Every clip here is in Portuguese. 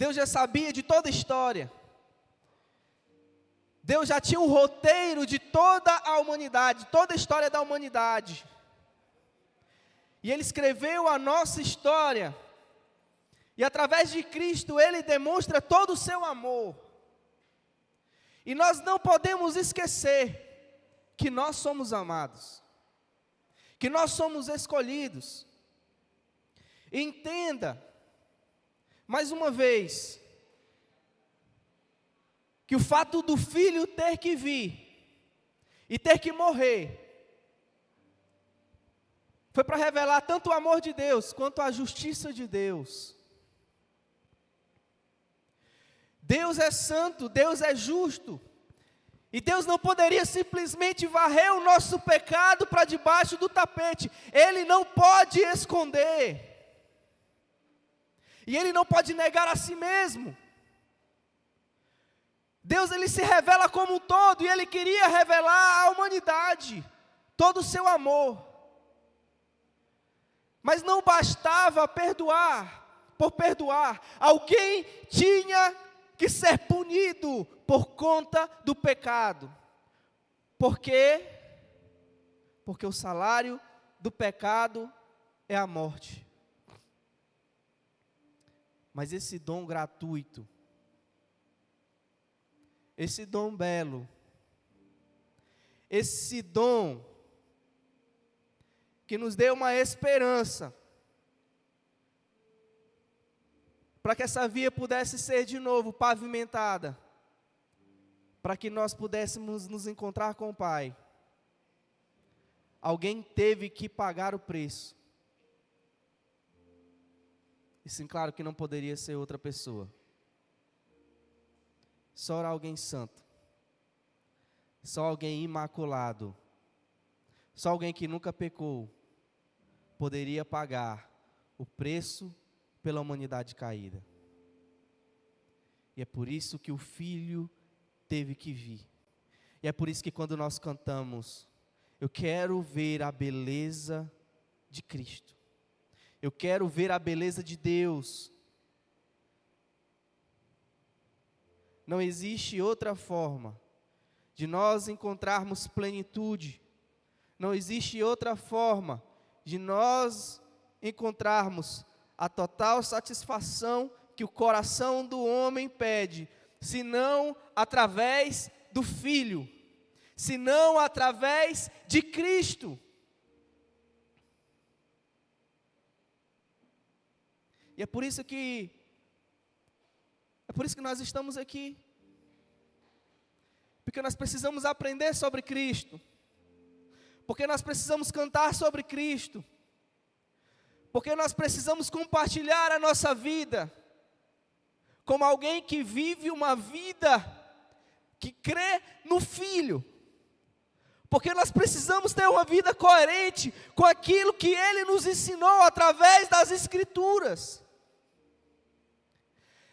Deus já sabia de toda a história. Deus já tinha um roteiro de toda a humanidade, toda a história da humanidade. E Ele escreveu a nossa história. E através de Cristo, Ele demonstra todo o seu amor. E nós não podemos esquecer que nós somos amados. Que nós somos escolhidos. Entenda, mais uma vez, que o fato do Filho ter que vir e ter que morrer, foi para revelar tanto o amor de Deus, quanto a justiça de Deus. Deus é santo, Deus é justo, e Deus não poderia simplesmente varrer o nosso pecado para debaixo do tapete. Ele não pode esconder, e Ele não pode negar a si mesmo. Deus, Ele se revela como um todo, e Ele queria revelar à humanidade todo o seu amor. Mas não bastava perdoar por perdoar. Alguém tinha que ser punido por conta do pecado. Por quê? Porque o salário do pecado é a morte. Mas esse dom gratuito, esse dom belo, esse dom que nos deu uma esperança, para que essa via pudesse ser de novo pavimentada, para que nós pudéssemos nos encontrar com o Pai. Alguém teve que pagar o preço. E sim, claro que não poderia ser outra pessoa. Só alguém santo, só alguém imaculado, só alguém que nunca pecou, poderia pagar o preço pela humanidade caída. E é por isso que o Filho teve que vir. E é por isso que quando nós cantamos, eu quero ver a beleza de Cristo, eu quero ver a beleza de Deus. Não existe outra forma de nós encontrarmos plenitude. Não existe outra forma de nós encontrarmos a total satisfação que o coração do homem pede, senão através do Filho, senão através de Cristo. E é por isso que nós estamos aqui. Porque nós precisamos aprender sobre Cristo. Porque nós precisamos cantar sobre Cristo. Porque nós precisamos compartilhar a nossa vida como alguém que vive uma vida que crê no Filho. Porque nós precisamos ter uma vida coerente com aquilo que Ele nos ensinou através das Escrituras.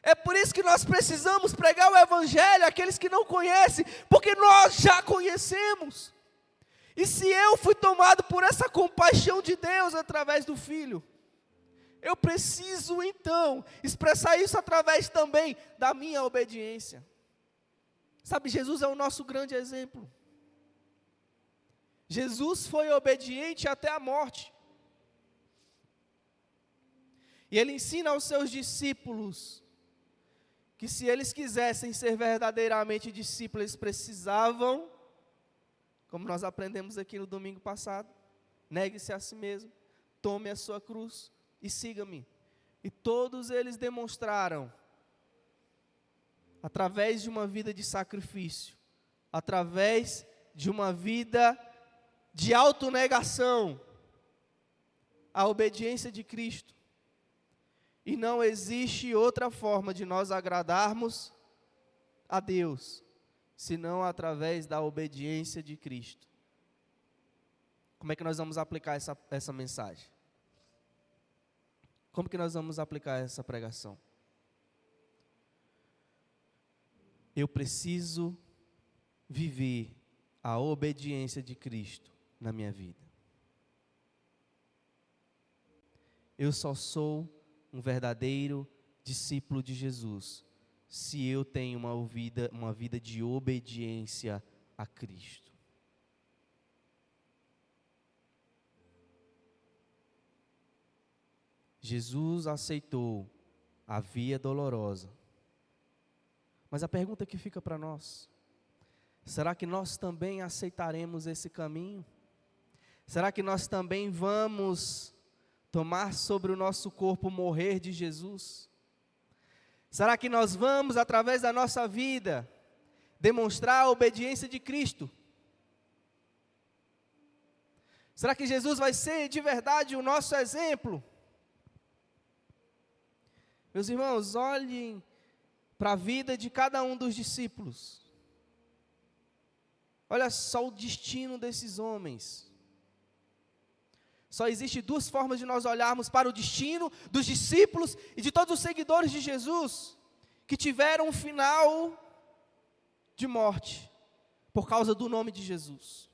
É por isso que nós precisamos pregar o Evangelho àqueles que não conhecem, porque nós já conhecemos. E se eu fui tomado por essa compaixão de Deus através do Filho, eu preciso então expressar isso através também da minha obediência. Sabe, Jesus é o nosso grande exemplo. Jesus foi obediente até a morte. E Ele ensina aos seus discípulos que se eles quisessem ser verdadeiramente discípulos, eles precisavam, como nós aprendemos aqui no domingo passado, negue-se a si mesmo, tome a sua cruz e siga-me. E todos eles demonstraram, através de uma vida de sacrifício, através de uma vida de autonegação, a obediência de Cristo. E não existe outra forma de nós agradarmos a Deus, senão através da obediência de Cristo. Como é que nós vamos aplicar essa mensagem? Como que nós vamos aplicar essa pregação? Eu preciso viver a obediência de Cristo na minha vida. Eu só sou um verdadeiro discípulo de Jesus se eu tenho uma vida de obediência a Cristo. Jesus aceitou a via dolorosa. Mas a pergunta que fica para nós: será que nós também aceitaremos esse caminho? Será que nós também vamos tomar sobre o nosso corpo o morrer de Jesus? Será que nós vamos, através da nossa vida, demonstrar a obediência de Cristo? Será que Jesus vai ser de verdade o nosso exemplo? Meus irmãos, olhem para a vida de cada um dos discípulos. Olha só o destino desses homens. Só existe duas formas de nós olharmos para o destino dos discípulos e de todos os seguidores de Jesus, que tiveram um final de morte, por causa do nome de Jesus.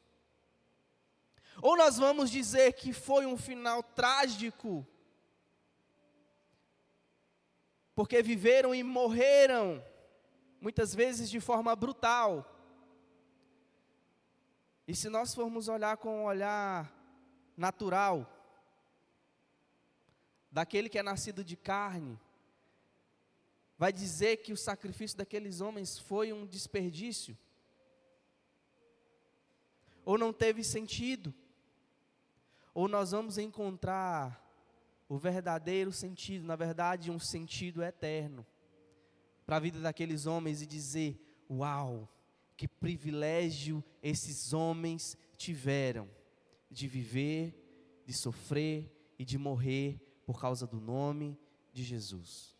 Ou nós vamos dizer que foi um final trágico, porque viveram e morreram, muitas vezes de forma brutal. E se nós formos olhar com um olhar natural, daquele que é nascido de carne, vai dizer que o sacrifício daqueles homens foi um desperdício, ou não teve sentido, ou nós vamos encontrar o verdadeiro sentido, na verdade um sentido eterno, para a vida daqueles homens e dizer: uau, que privilégio esses homens tiveram, de viver, de sofrer e de morrer por causa do nome de Jesus.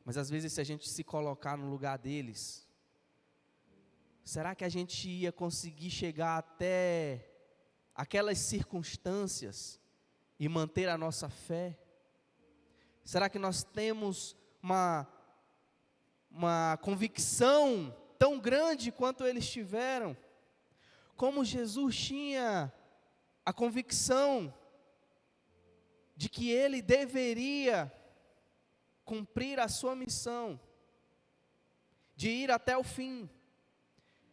Mas às vezes, se a gente se colocar no lugar deles, será que a gente ia conseguir chegar até aquelas circunstâncias e manter a nossa fé? Será que nós temos uma convicção tão grande quanto eles tiveram? Como Jesus tinha a convicção de que ele deveria cumprir a sua missão, de ir até o fim,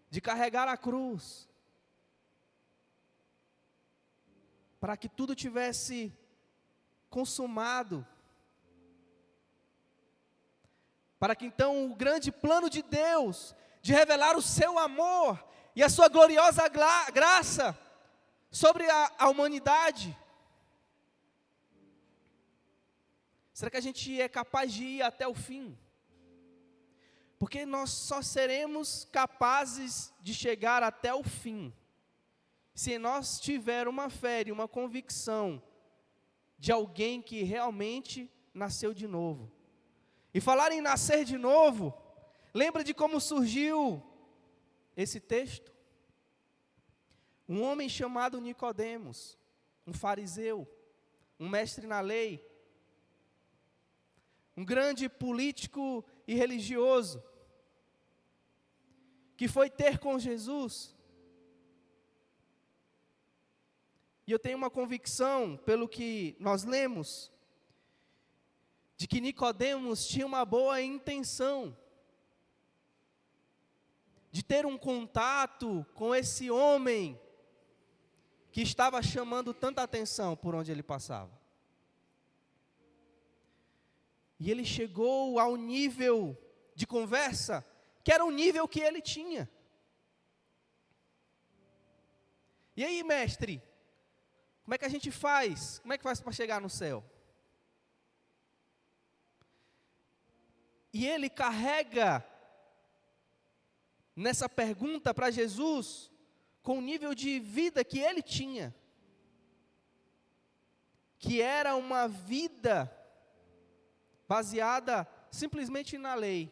de carregar a cruz, para que tudo tivesse consumado, para que então o grande plano de Deus, de revelar o seu amor e a sua gloriosa graça sobre a humanidade, será que a gente é capaz de ir até o fim? Porque nós só seremos capazes de chegar até o fim se nós tivermos uma fé e uma convicção de alguém que realmente nasceu de novo. E falar em nascer de novo, lembra de como surgiu esse texto? Um homem chamado Nicodemos, um fariseu, um mestre na lei, um grande político e religioso, que foi ter com Jesus. E eu tenho uma convicção, pelo que nós lemos, de que Nicodemos tinha uma boa intenção de ter um contato com esse homem que estava chamando tanta atenção por onde ele passava. E ele chegou ao nível de conversa, que era o nível que ele tinha. E aí, mestre, como é que a gente faz? Como é que faz para chegar no céu? E ele carrega nessa pergunta para Jesus, com o nível de vida que ele tinha, que era uma vida baseada simplesmente na lei.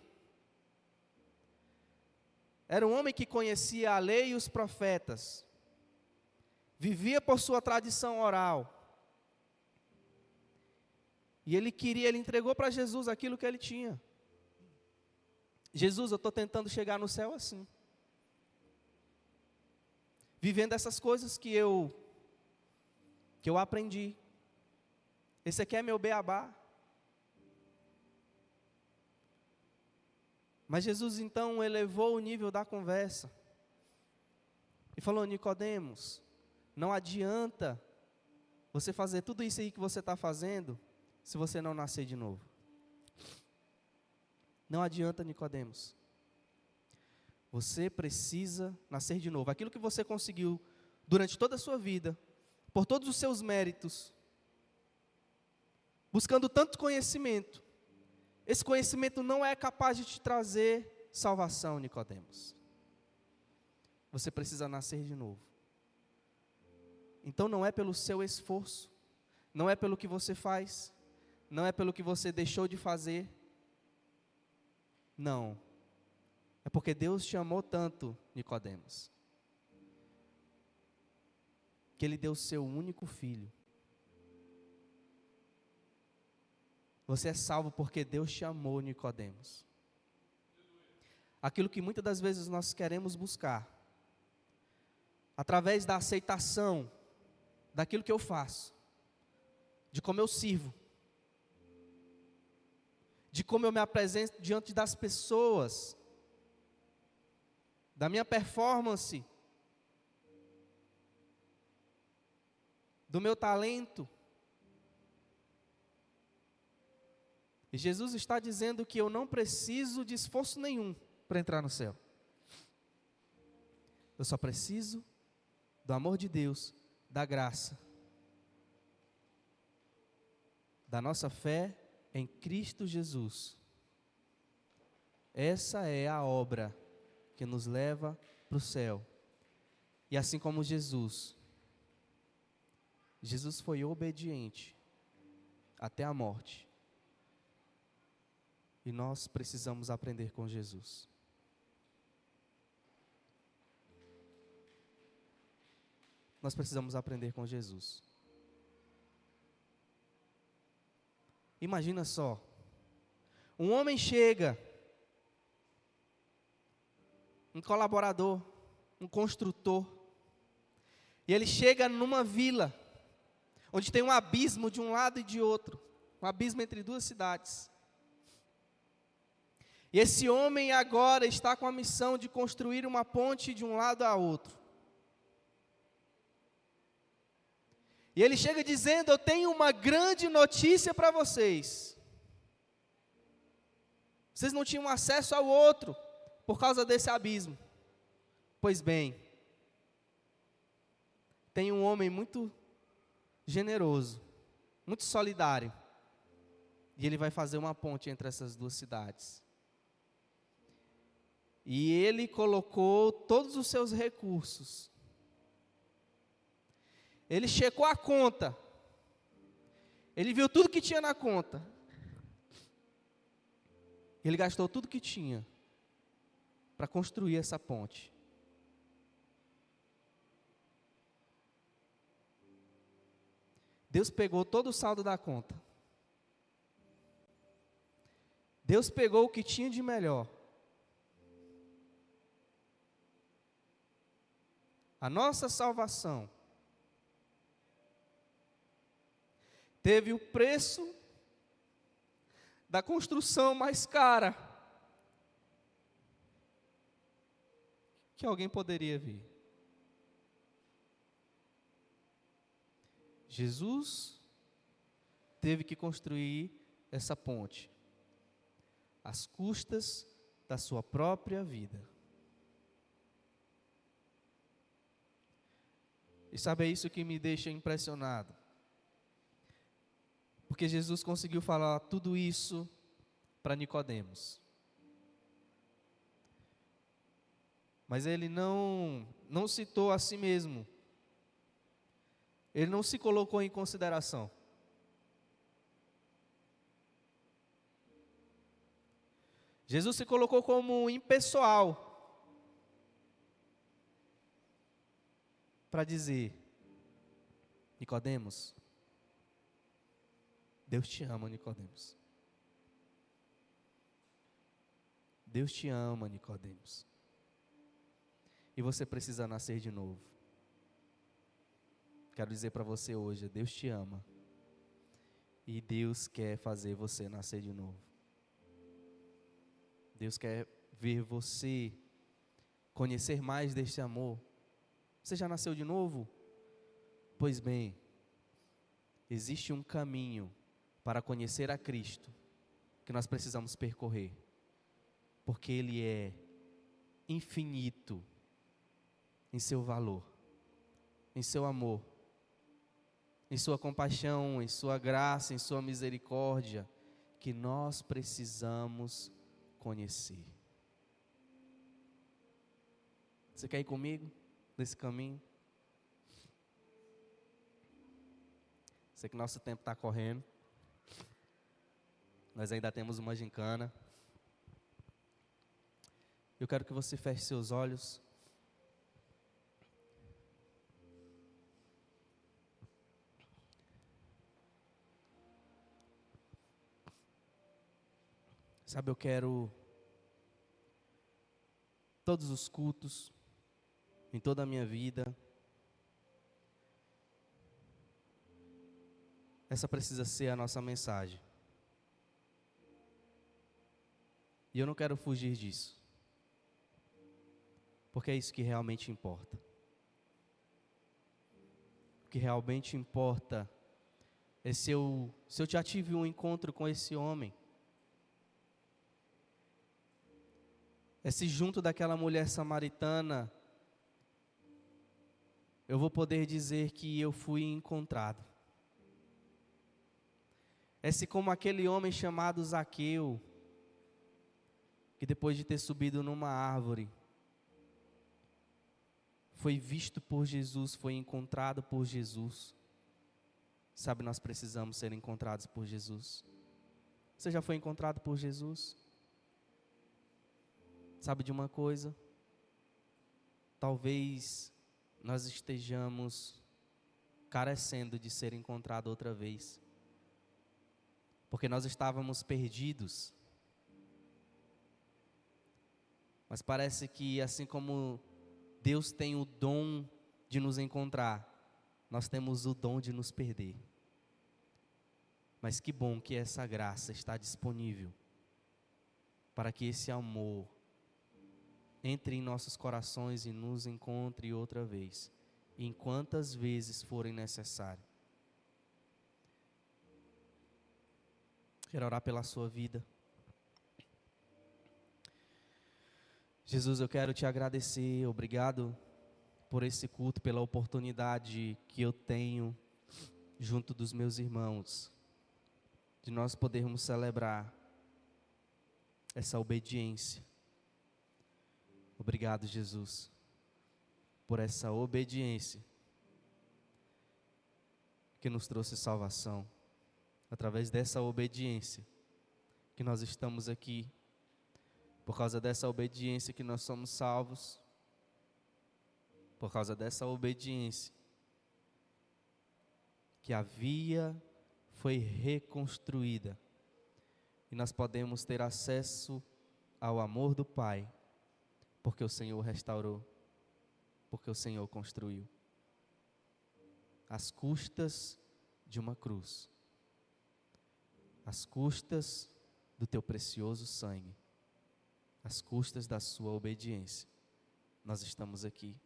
Era um homem que conhecia a lei e os profetas, vivia por sua tradição oral, e ele entregou para Jesus aquilo que ele tinha. Jesus, eu estou tentando chegar no céu assim, vivendo essas coisas que eu aprendi. Esse aqui é meu beabá. Mas Jesus então elevou o nível da conversa e falou: Nicodemos, não adianta você fazer tudo isso aí que você está fazendo se você não nascer de novo. Não adianta, Nicodemos. Você precisa nascer de novo. Aquilo que você conseguiu durante toda a sua vida, por todos os seus méritos, buscando tanto conhecimento, esse conhecimento não é capaz de te trazer salvação, Nicodemos. Você precisa nascer de novo. Então não é pelo seu esforço, não é pelo que você faz, não é pelo que você deixou de fazer. Não. É porque Deus te amou tanto, Nicodemos, que Ele deu o seu único filho. Você é salvo porque Deus te amou, Nicodemos. Aquilo que muitas das vezes nós queremos buscar, através da aceitação daquilo que eu faço, de como eu sirvo, de como eu me apresento diante das pessoas, da minha performance, do meu talento. E Jesus está dizendo que eu não preciso de esforço nenhum para entrar no céu. Eu só preciso do amor de Deus, da graça, da nossa fé em Cristo Jesus. Essa é a obra que nos leva para o céu. E assim como Jesus foi obediente até a morte. E nós precisamos aprender com Jesus. Nós precisamos aprender com Jesus. Imagina só, um homem chega, um colaborador, um construtor, e ele chega numa vila, onde tem um abismo de um lado e de outro, um abismo entre duas cidades. E esse homem agora está com a missão de construir uma ponte de um lado a outro. E ele chega dizendo: eu tenho uma grande notícia para vocês. Vocês não tinham acesso ao outro por causa desse abismo. Pois bem, tem um homem muito generoso, muito solidário, e ele vai fazer uma ponte entre essas duas cidades. E ele colocou todos os seus recursos. Ele checou a conta. Ele viu tudo que tinha na conta. Ele gastou tudo que tinha para construir essa ponte. Deus pegou todo o saldo da conta. Deus pegou o que tinha de melhor. A nossa salvação teve o preço da construção mais cara que alguém poderia vir. Jesus teve que construir essa ponte às custas da sua própria vida. E sabe, é isso que me deixa impressionado. Porque Jesus conseguiu falar tudo isso para Nicodemos. Mas ele não citou a si mesmo. Ele não se colocou em consideração. Jesus se colocou como impessoal para dizer: Nicodemos, Deus te ama, Nicodemos. Deus te ama, Nicodemos. E você precisa nascer de novo. Quero dizer para você hoje: Deus te ama. E Deus quer fazer você nascer de novo. Deus quer ver você conhecer mais deste amor. Você já nasceu de novo? Pois bem, existe um caminho para conhecer a Cristo que nós precisamos percorrer, porque Ele é infinito em seu valor, em seu amor, em sua compaixão, em sua graça, em sua misericórdia, que nós precisamos conhecer. Você quer ir comigo nesse caminho? Sei que nosso tempo está correndo. Nós ainda temos uma gincana. Eu quero que você feche seus olhos. Sabe, eu quero todos os cultos, em toda a minha vida, essa precisa ser a nossa mensagem. E eu não quero fugir disso, porque é isso que realmente importa. O que realmente importa é se eu já tive um encontro com esse homem, é se junto daquela mulher samaritana eu vou poder dizer que eu fui encontrado. É se como aquele homem chamado Zaqueu, que depois de ter subido numa árvore, foi visto por Jesus, foi encontrado por Jesus. Sabe, nós precisamos ser encontrados por Jesus. Você já foi encontrado por Jesus? Sabe de uma coisa? Talvez nós estejamos carecendo de ser encontrado outra vez, porque nós estávamos perdidos. Mas parece que assim como Deus tem o dom de nos encontrar, nós temos o dom de nos perder. Mas que bom que essa graça está disponível para que esse amor entre em nossos corações e nos encontre outra vez, em quantas vezes forem necessárias. Quero orar pela sua vida. Jesus, eu quero te agradecer, obrigado por esse culto, pela oportunidade que eu tenho junto dos meus irmãos, de nós podermos celebrar essa obediência. Obrigado, Jesus, por essa obediência que nos trouxe salvação. Através dessa obediência que nós estamos aqui, por causa dessa obediência que nós somos salvos, por causa dessa obediência que a via foi reconstruída e nós podemos ter acesso ao amor do Pai, porque o Senhor restaurou, porque o Senhor construiu, às custas de uma cruz, às custas do teu precioso sangue, às custas da sua obediência. Nós estamos aqui,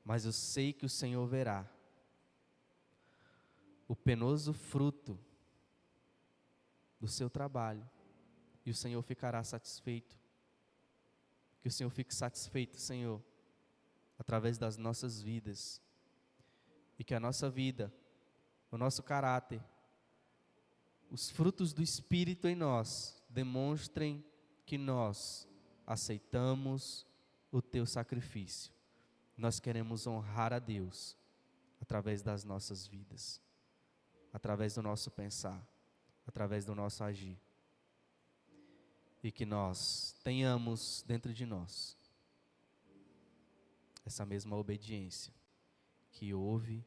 mas eu sei que o Senhor verá o penoso fruto do seu trabalho, e o Senhor ficará satisfeito. Que o Senhor fique satisfeito, Senhor, através das nossas vidas, e que a nossa vida, o nosso caráter, os frutos do Espírito em nós, demonstrem que nós aceitamos o teu sacrifício. Nós queremos honrar a Deus através das nossas vidas, através do nosso pensar, através do nosso agir. E que nós tenhamos dentro de nós essa mesma obediência que houve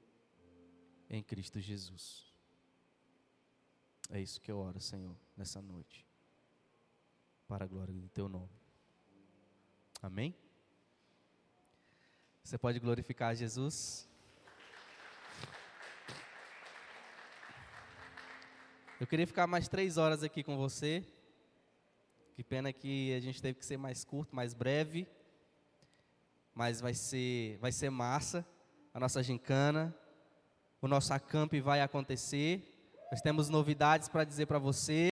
em Cristo Jesus. É isso que eu oro, Senhor, nessa noite, para a glória do teu nome. Amém? Você pode glorificar Jesus? Eu queria ficar mais 3 horas aqui com você. Que pena que a gente teve que ser mais curto, mais breve. Mas vai ser massa a nossa gincana. O nosso acampe vai acontecer. Nós temos novidades para dizer para você.